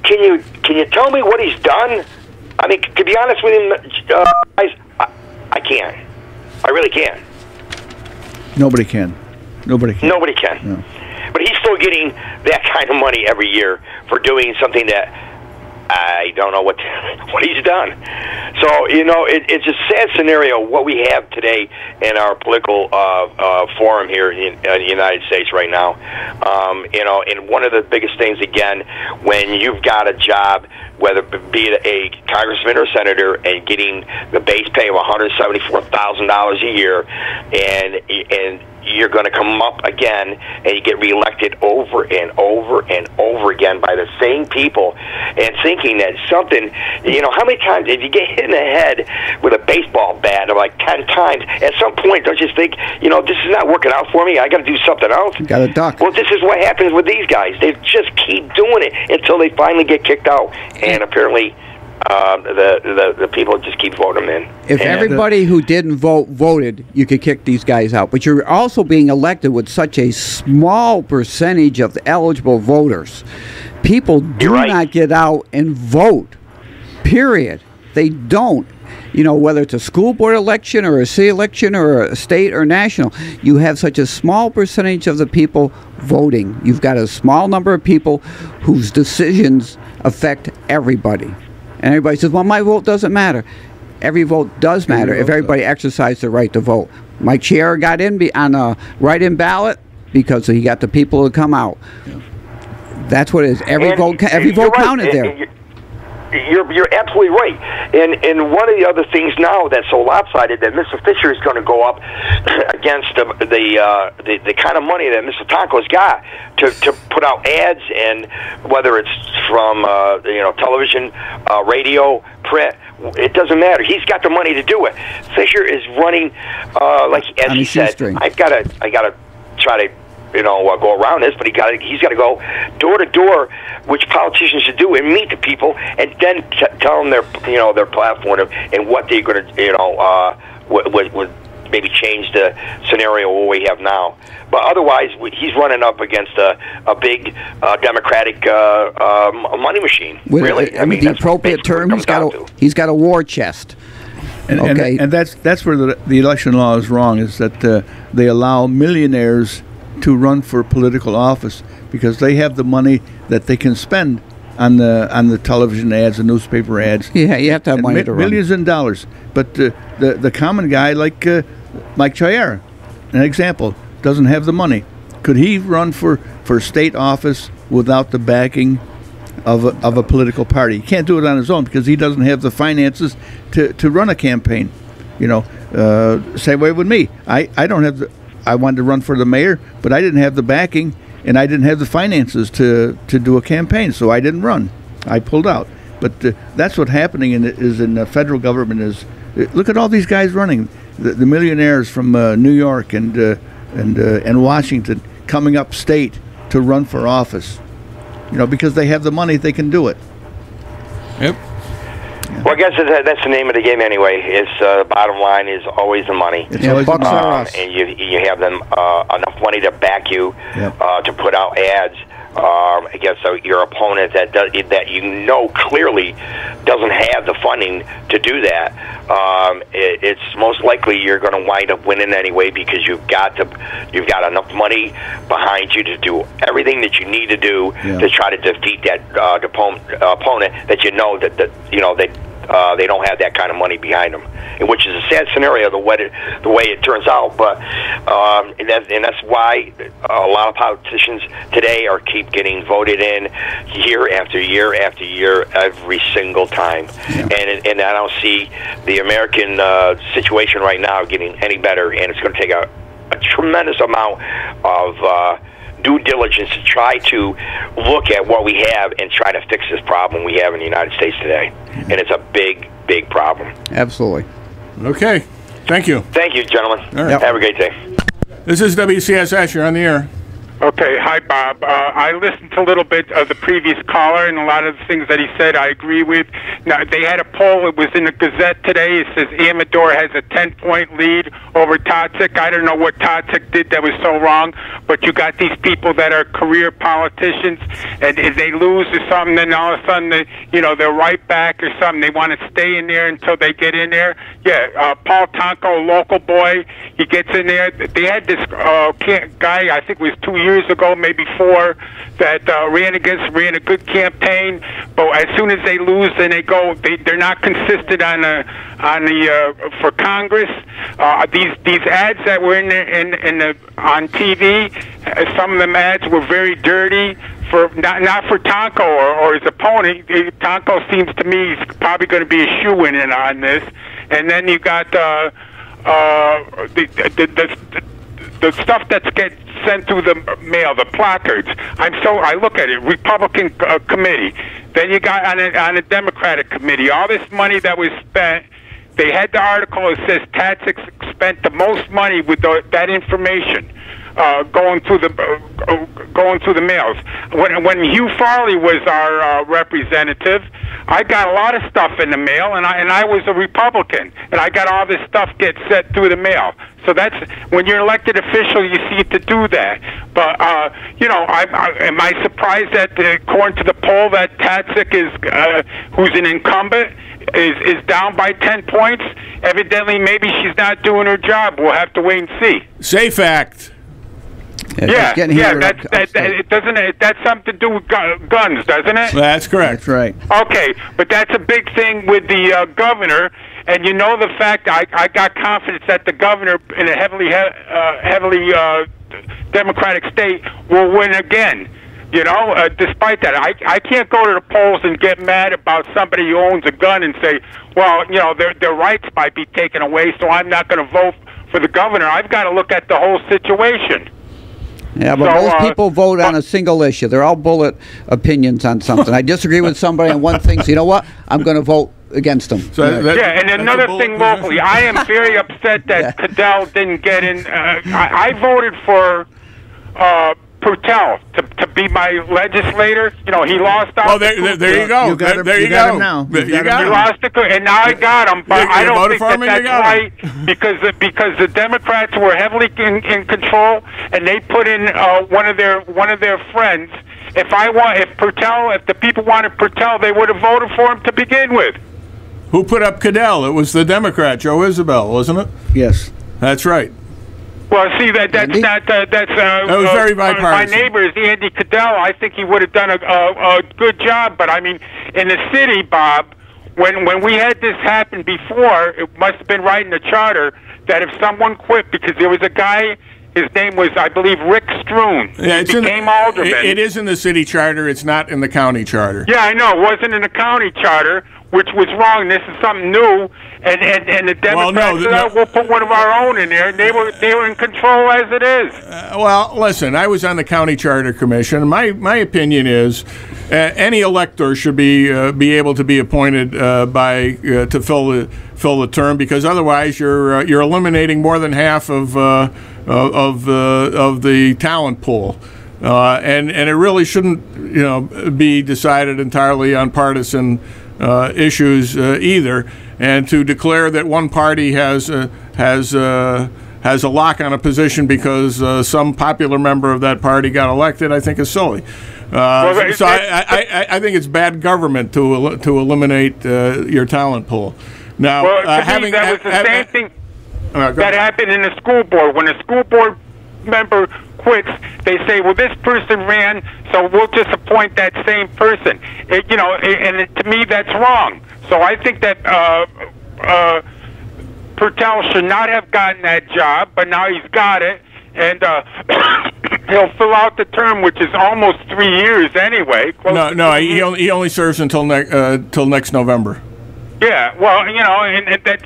can you tell me what he's done? I mean, to be honest with him, guys, I can't. I really can't. Nobody can. Nobody can. Nobody can. No. But he's still getting that kind of money every year for doing something that I don't know what he's done. So, you know, it's a sad scenario what we have today in our political forum here in the United States right now. You know, and one of the biggest things, again, when you've got a job, whether it be a congressman or senator, and getting the base pay of $174,000 a year, and you're going to come up again and you get reelected over and over and over again by the same people, and thinking that something, you know, how many times, if you get hit in the head with a baseball bat like 10 times, at some point, don't you think, you know, this is not working out for me, I got to do something else? Got to duck. Well, this is what happens with these guys. They just keep doing it until they finally get kicked out, and apparently the people just keep voting them in. If everybody who didn't vote voted, you could kick these guys out. But you're also being elected with such a small percentage of the eligible voters. People do not get out and vote, period. They don't. You know, whether it's a school board election or a city election or a state or national, you have such a small percentage of the people voting. You've got a small number of people whose decisions affect everybody. And everybody says, well, my vote doesn't matter. Every vote does matter if everybody exercised the right to vote. Mike Chiara got in on a write-in ballot because he got the people to come out. Yeah. That's what it is. Every And vote you're right. counted there. And you're absolutely right. And one of the other things now that's so lopsided that Mr. Fisher is going to go up against the kind of money that Mr. Tonko's got to put out ads, and whether it's from television, radio, print, it doesn't matter. He's got the money to do it. Fisher is running as he said. I gotta try to go around this, but he's got to go door to door, which politicians should do, and meet the people, and then tell them their platform and what they're going to would maybe change the scenario what we have now. But otherwise, he's running up against a big Democratic money machine. Really, I mean the appropriate term. He's got a war chest. And that's where the election law is wrong. Is that they allow millionaires to run for political office because they have the money that they can spend on the television ads and newspaper ads. Yeah, you have to have money to run. Millions in dollars. But the common guy like Mike Chiara, an example, doesn't have the money. Could he run for state office without the backing of a political party? He can't do it on his own because he doesn't have the finances to run a campaign. Same way with me. I don't have I wanted to run for the mayor, but I didn't have the backing and I didn't have the finances to do a campaign, so I didn't run. I pulled out. But that's what's happening in the federal government is look at all these guys running, the millionaires from New York and Washington coming up state to run for office, because they have the money, they can do it. Yep. Well, I guess that's the name of the game anyway. The bottom line is always the money. Bucks are us. And you have them enough money to back you to put out ads against your opponent that clearly doesn't have the funding to do that. It's most likely you're going to wind up winning anyway because you've got enough money behind you to do everything that you need to do to try to defeat that opponent that they don't have that kind of money behind them, and which is a sad scenario the way it turns out. But and that's why a lot of politicians today keep getting voted in year after year after year every single time. And I don't see the American situation right now getting any better, and it's going to take a tremendous amount of due diligence to try to look at what we have and try to fix this problem we have in the United States today. And it's a big, big problem. Absolutely. Okay. Thank you. Thank you, gentlemen. All right. Have a great day. This is WCSS. You're on the air. Okay, hi, Bob. I listened to a little bit of the previous caller, and a lot of the things that he said I agree with. Now, they had a poll. It was in the Gazette today. It says Amador has a 10-point lead over Todzic. I don't know what Todzic did that was so wrong, but you got these people that are career politicians, and if they lose or something, then all of a sudden, they're right back or something. They want to stay in there until they get in there. Yeah, Paul Tonko, a local boy, he gets in there. They had this guy, I think it was 2 years ago, maybe 4, that ran a good campaign, but as soon as they lose, then they're not consistent for Congress. These ads that were on TV, some of them ads were very dirty. Not for Tonko or his opponent. Tonko seems to me he's probably going to be a shoe-in on this. And then you got the stuff that's gets sent through the mail, the placards. I look at it, Republican committee. Then you got on a Democratic committee, all this money that was spent. They had the article that says Todzic spent the most money with that information. Going through the mails. When Hugh Farley was our representative, I got a lot of stuff in the mail, and I was a Republican, and I got all this stuff get sent through the mail. So that's when you're elected official, you see to do that. But am I surprised that according to the poll that Todzic is, who's an incumbent, is down by 10 points? Evidently, maybe she's not doing her job. We'll have to wait and see. Safe Act. That's something to do with guns, doesn't it? That's correct. That's right. Okay, but that's a big thing with the governor, and the fact I got confidence that the governor in a heavily Democratic state will win again. You know, despite that, I can't go to the polls and get mad about somebody who owns a gun and say, well, you know, their rights might be taken away, so I'm not going to vote for the governor. I've got to look at the whole situation. Yeah, but most people vote on a single issue. They're all bullet opinions on something. I disagree with somebody on one thing, so you know what? I'm going to vote against them. So yeah, and another thing locally, I am very upset that Cadell didn't get in. I voted for Purtell to be my legislator. You know, he lost out. Oh, there you go. You got there you got go. him now. You got he him. lost the, and now I got him. But I don't think that's right because the Democrats were heavily in control, and they put in one of their friends. If the people wanted Purtell, they would have voted for him to begin with. Who put up Cadell? It was the Democrat, Joe Isabel, wasn't it? Yes. That's right. Well, see, that was very bipartisan. My neighbor is Andy Cadell. I think he would have done a good job. But I mean, in the city, Bob, when we had this happen before, it must have been right in the charter that if someone quit, because there was a guy, his name was, I believe, Rick Stroon. Yeah, it became alderman. It is in the city charter. It's not in the county charter. Yeah, I know. It wasn't in the county charter, which was wrong. This is something new. And the Democrats said, we'll put one of our own in there. And they were in control as it is. Well, listen, I was on the county charter commission. My opinion is any elector should be able to be appointed to fill the term, because otherwise you're eliminating more than half of the talent pool. And it really shouldn't be decided entirely on partisan issues either. And to declare that one party has a lock on a position because some popular member of that party got elected, I think is silly. I think it's bad government to eliminate your talent pool. Now, that was the same thing that happened in the school board. When a school board member quits, they say, well, this person ran, so we'll just appoint that same person. To me, that's wrong. So I think that Purtell should not have gotten that job, but now he's got it, and he'll fill out the term, which is almost 3 years anyway. He only serves until next November. Yeah, well, and that's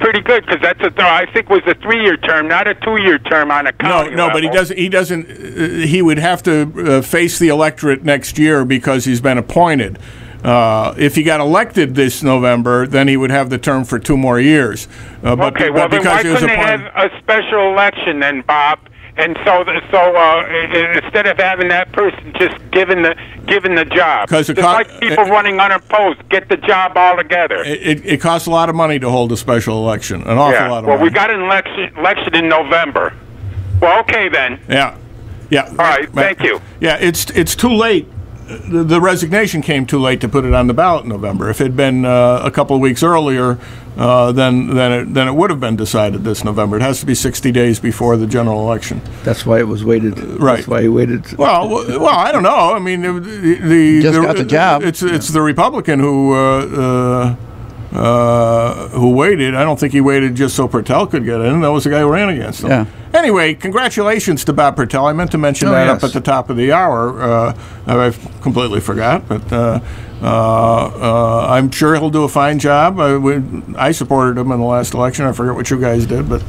pretty good, because I think was a 3-year term, not a 2-year term on a county level. But he doesn't. He would have to face the electorate next year because he's been appointed. If he got elected this November, then he would have the term for 2 more years. Then why couldn't they have a special election then, Bob? And so instead of having that person just given the job, just like people running unopposed, get the job altogether. It costs a lot of money to hold a special election, an awful lot of money. Well, we got an election in November. Well, okay then. Yeah. All right. Thank you. Yeah, it's too late. The resignation came too late to put it on the ballot in November. If it had been a couple of weeks earlier, then it would have been decided this November. It has to be 60 days before the general election. That's why it was waited. Right. That's why he waited. Well, I don't know. I mean, got the job. It's the Republican who waited. I don't think he waited just so Purtell could get in. That was the guy who ran against him. Yeah. Anyway, congratulations to Bob Purtell. I meant to mention up at the top of the hour. I completely forgot, but I'm sure he'll do a fine job. I supported him in the last election. I forget what you guys did, but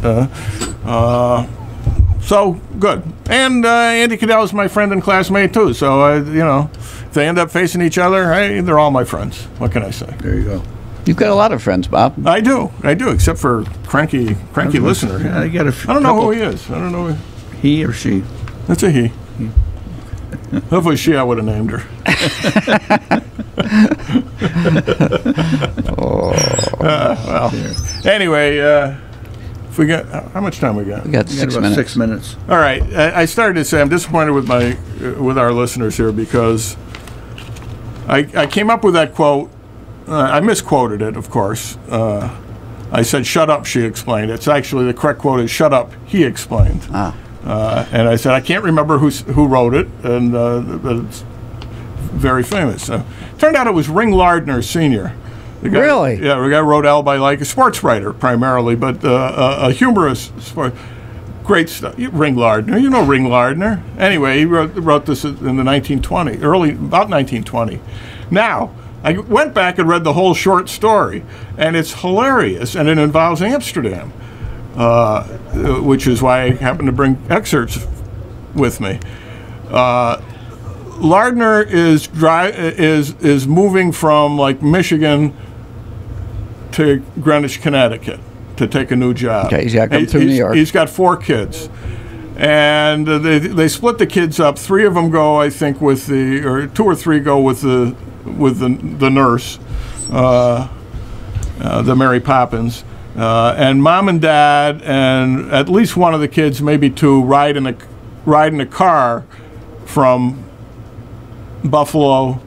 so good. And Andy Cadell is my friend and classmate too. So if they end up facing each other, they're all my friends. What can I say? There you go. You've got a lot of friends, Bob. I do, except for cranky listener. Yeah, I got I don't know who he is. I don't know. He or she. That's a he. Hopefully she, I would have named her. Well, anyway, if we got, how much time we got? We got 6 minutes. 6 minutes. All right. I started to say I'm disappointed with our listeners here because I came up with that quote. I misquoted it, of course. I said, "Shut up," she explained. It's actually, the correct quote is, "Shut up," he explained. And I said, I can't remember who wrote it, but it's very famous. Turned out it was Ring Lardner Sr. The guy, really? Yeah, the guy wrote Al by Like, a sports writer primarily, but a humorous sport. Great stuff. Ring Lardner. You know Ring Lardner. Anyway, he wrote this in the 1920, about 1920. Now, I went back and read the whole short story, and it's hilarious, and it involves Amsterdam, which is why I happen to bring excerpts with me. Lardner is moving from like Michigan to Greenwich, Connecticut, to take a new job. Okay, he's got to come through New York. He's got 4 kids, and they split the kids up. 3 of them go, I think, with or 2 or 3 go with the nurse, the Mary Poppins, and mom and dad and at least one of the kids, maybe 2, ride in a car from Buffalo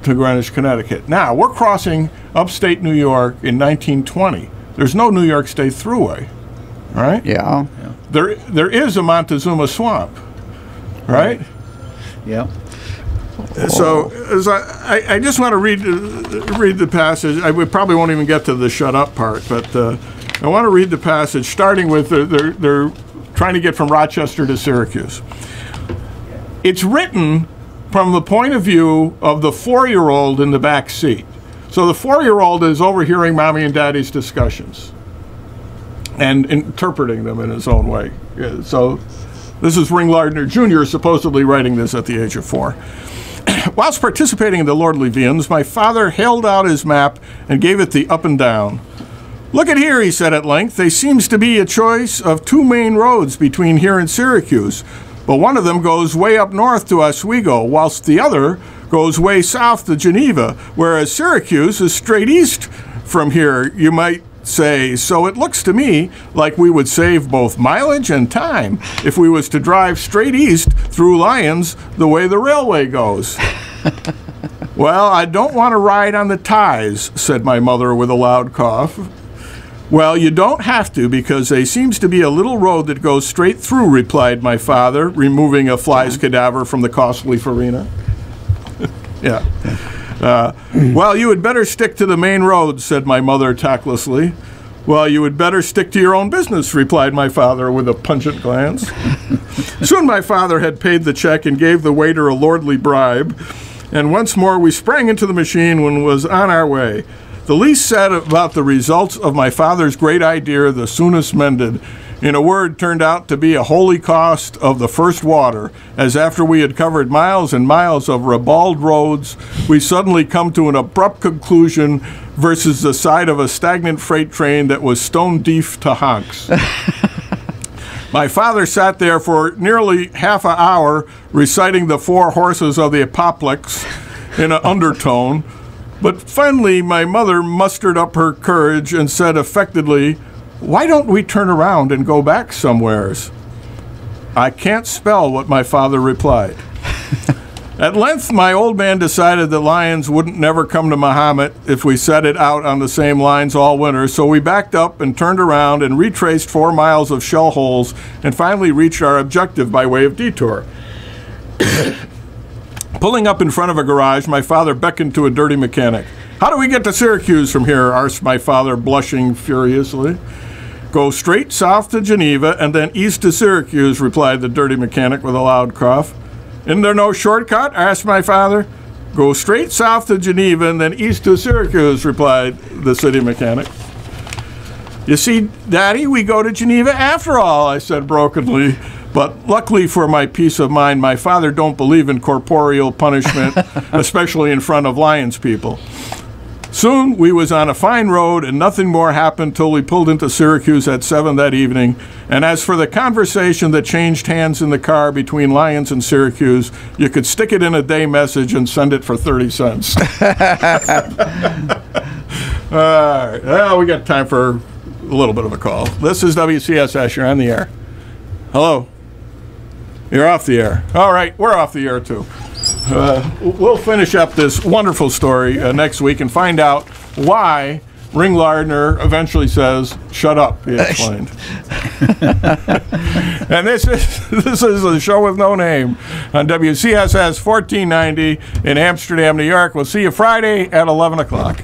to Greenwich, Connecticut. Now we're crossing upstate New York in 1920. There's no New York State Thruway, right? Yeah. There is a Montezuma Swamp, right? Yeah. So as I just want to read the passage. We probably won't even get to the shut up part, but I want to read the passage starting with they're trying to get from Rochester to Syracuse. It's written from the point of view of the 4-year-old in the back seat. So the 4-year-old is overhearing mommy and daddy's discussions and interpreting them in his own way. So this is Ring Lardner Jr. supposedly writing this at the age of 4. Whilst participating in the lordly viands, my father held out his map and gave it the up and down. "Look at here," he said at length. "There seems to be a choice of 2 main roads between here and Syracuse, but one of them goes way up north to Oswego, whilst the other goes way south to Geneva, whereas Syracuse is straight east from here, you might say. So it looks to me like we would save both mileage and time if we was to drive straight east through Lyons the way the railway goes." "Well, I don't want to ride on the ties," said my mother with a loud cough. "Well, you don't have to, because there seems to be a little road that goes straight through," replied my father, removing a fly's cadaver from the costly farina. Yeah. "Well, you had better stick to the main road," said my mother tactlessly. "Well, you had better stick to your own business," replied my father with a pungent glance. Soon my father had paid the check and gave the waiter a lordly bribe, and once more we sprang into the machine and was on our way. The least said about the results of my father's great idea, the soonest mended. In a word, turned out to be a holy cost of the first water, as after we had covered miles and miles of ribald roads, we suddenly come to an abrupt conclusion versus the side of a stagnant freight train that was stone deaf to honks. My father sat there for nearly half an hour reciting the 4 horses of the apocalypse in an undertone, but finally my mother mustered up her courage and said affectedly, "Why don't we turn around and go back somewheres?" I can't spell what my father replied. At length, my old man decided that Lyons wouldn't never come to Mahomet if we set it out on the same lines all winter, so we backed up and turned around and retraced 4 miles of shell holes and finally reached our objective by way of detour. Pulling up in front of a garage, my father beckoned to a dirty mechanic. "How do we get to Syracuse from here?" asked my father, blushing furiously. "Go straight south to Geneva and then east to Syracuse," replied the dirty mechanic with a loud cough. "Isn't there no shortcut?" asked my father. "Go straight south to Geneva and then east to Syracuse," replied the city mechanic. "You see, Daddy, we go to Geneva after all," I said brokenly. But luckily for my peace of mind, my father don't believe in corporeal punishment, especially in front of Lyons people. Soon we was on a fine road, and nothing more happened till we pulled into Syracuse at 7 that evening. And as for the conversation that changed hands in the car between Lyons and Syracuse, you could stick it in a day message and send it for 30 cents. All right. Well, we got time for a little bit of a call. This is WCSS. You're on the air. Hello. You're off the air. All right, we're off the air too. We'll finish up this wonderful story next week and find out why Ring Lardner eventually says, "Shut up," he explained. And this is a show with no name on WCSS 1490 in Amsterdam, New York. We'll see you Friday at 11 o'clock.